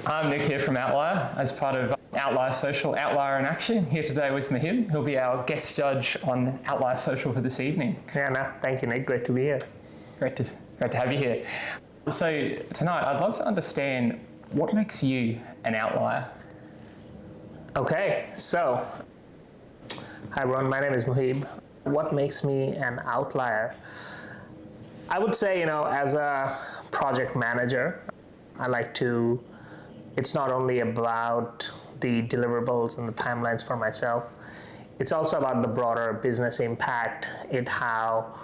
I'm Nick here from Outlier as part of Outlier Social, Outlier in Action. Here today with Muheeb, who'll be our guest judge on Outlier Social for this evening. Yeah, no, thank you, Nick. Great to be here. Great to have you here. So tonight, I'd love to understand what makes you an outlier. Okay, so hi everyone, my name is Muheeb. What makes me an outlier? I would say, as a project manager, it's not only about the deliverables and the timelines for myself, it's also about the broader business impact, how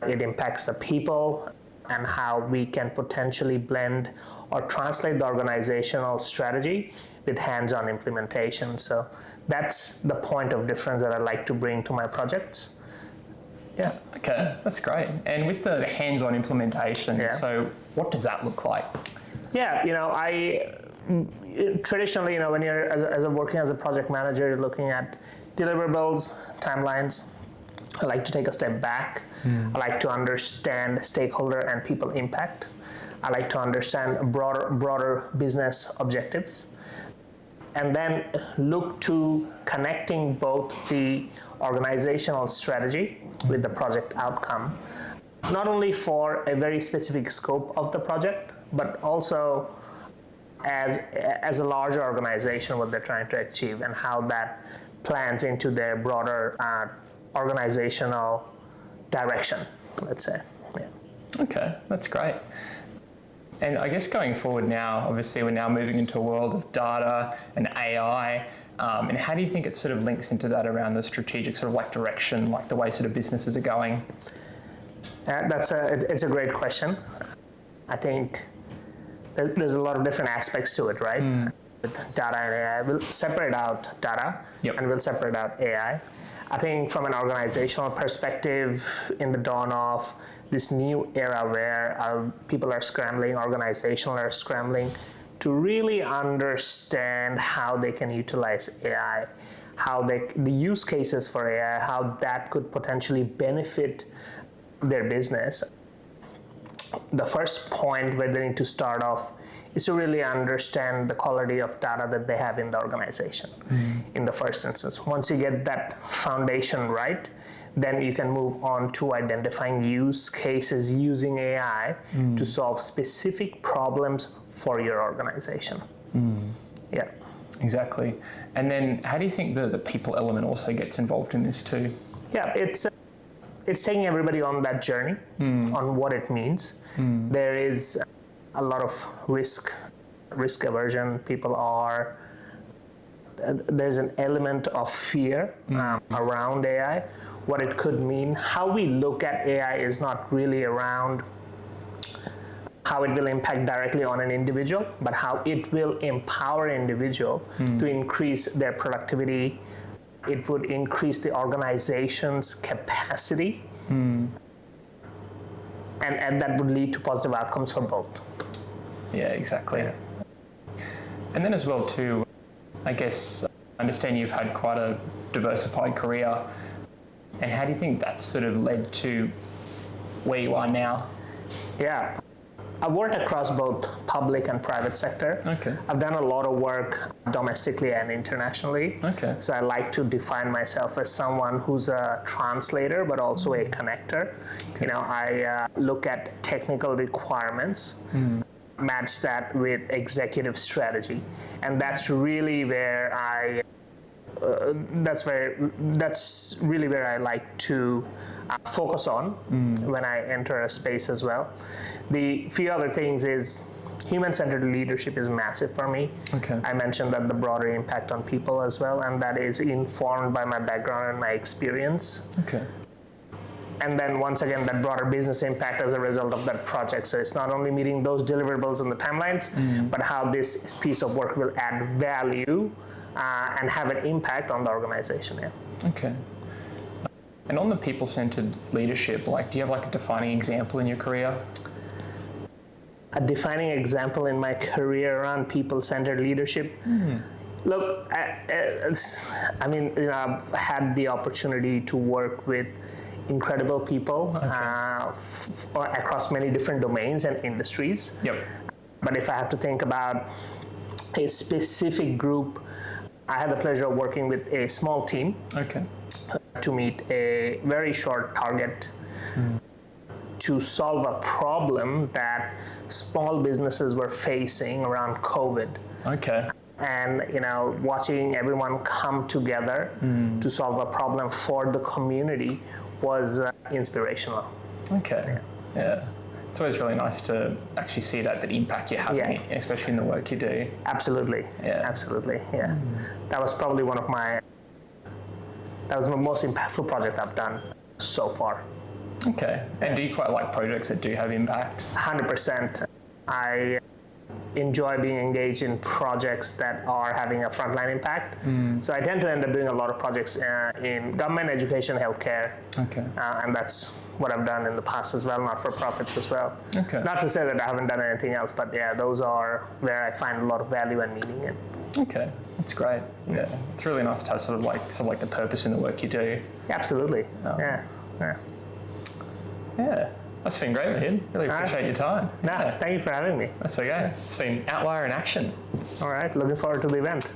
it impacts the people, and how we can potentially blend or translate the organizational strategy with hands-on implementation. So that's the point of difference that I like to bring to my projects. Yeah. Okay, that's great. And with the hands-on implementation, so what does that look like? Yeah, I traditionally, when you're as a working as a project manager, you're looking at deliverables, timelines. I like to take a step back. I like to understand stakeholder and people impact. I like to understand broader business objectives, and then look to connecting both the organizational strategy with the project outcome, not only for a very specific scope of the project, but also as a larger organization, what they're trying to achieve and how that plans into their broader organizational direction, let's say. Yeah. Okay, that's great. And I guess going forward now, obviously we're now moving into a world of data and AI, and how do you think it sort of links into that around the strategic sort of like direction, like the way sort of businesses are going? It's a great question. I think there's a lot of different aspects to it, right? With data and AI, we'll separate out data and we'll separate out AI. I think from an organizational perspective, in the dawn of this new era where people are scrambling, organizations are scrambling to really understand how they can utilize AI, the use cases for AI, how that could potentially benefit their business. The first point where they need to start off is to really understand the quality of data that they have in the organization in the first instance. Once you get that foundation right, then you can move on to identifying use cases using AI to solve specific problems for your organization. Yeah. Exactly. And then how do you think the people element also gets involved in this too? Yeah, it's taking everybody on that journey on what it means. There is a lot of risk aversion. There's an element of fear around AI, what it could mean. How we look at AI is not really around how it will impact directly on an individual, but how it will empower an individual to increase their productivity. It would increase the organization's capacity, and that would lead to positive outcomes for both. Yeah, exactly. Yeah. And then as well too, I guess, I understand you've had quite a diversified career, and how do you think that's sort of led to where you are now? Yeah. I've worked across both public and private sector. Okay. I've done a lot of work domestically and internationally. Okay. So I like to define myself as someone who's a translator, but also a connector. Okay. I look at technical requirements, match that with executive strategy, and that's really where that's really where I like to focus on when I enter a space as well. The few other things is human-centered leadership is massive for me. Okay. I mentioned that the broader impact on people as well, and that is informed by my background and my experience. Okay. And then once again, that broader business impact as a result of that project. So it's not only meeting those deliverables and the timelines, but how this piece of work will add value and have an impact on the organization. Yeah. Okay. And on the people-centered leadership, do you have a defining example in your career? A defining example in my career around people-centered leadership? Look, I've had the opportunity to work with incredible people across many different domains and industries. Yep. But if I have to think about a specific group, I had the pleasure of working with a small team Okay. to meet a very short target to solve a problem that small businesses were facing around COVID. Okay. And watching everyone come together to solve a problem for the community was inspirational. Okay. Yeah. It's always really nice to actually see that impact you're having, especially in the work you do. Absolutely. Yeah. Absolutely. Yeah. That was probably that was the most impactful project I've done so far. Okay. And do you quite like projects that do have impact? 100%. I enjoy being engaged in projects that are having a frontline impact. So I tend to end up doing a lot of projects in government, education, healthcare. Okay. And that's what I've done in the past as well, not-for-profits as well. Okay. Not to say that I haven't done anything else, but yeah, those are where I find a lot of value and meaning in. Okay. That's great. Yeah. It's really nice to have sort of like the purpose in the work you do. Absolutely. Yeah. Yeah. That's been great, Muheeb. Really appreciate your time. Thank you for having me. That's okay. It's been Outlier in action. All right, looking forward to the event.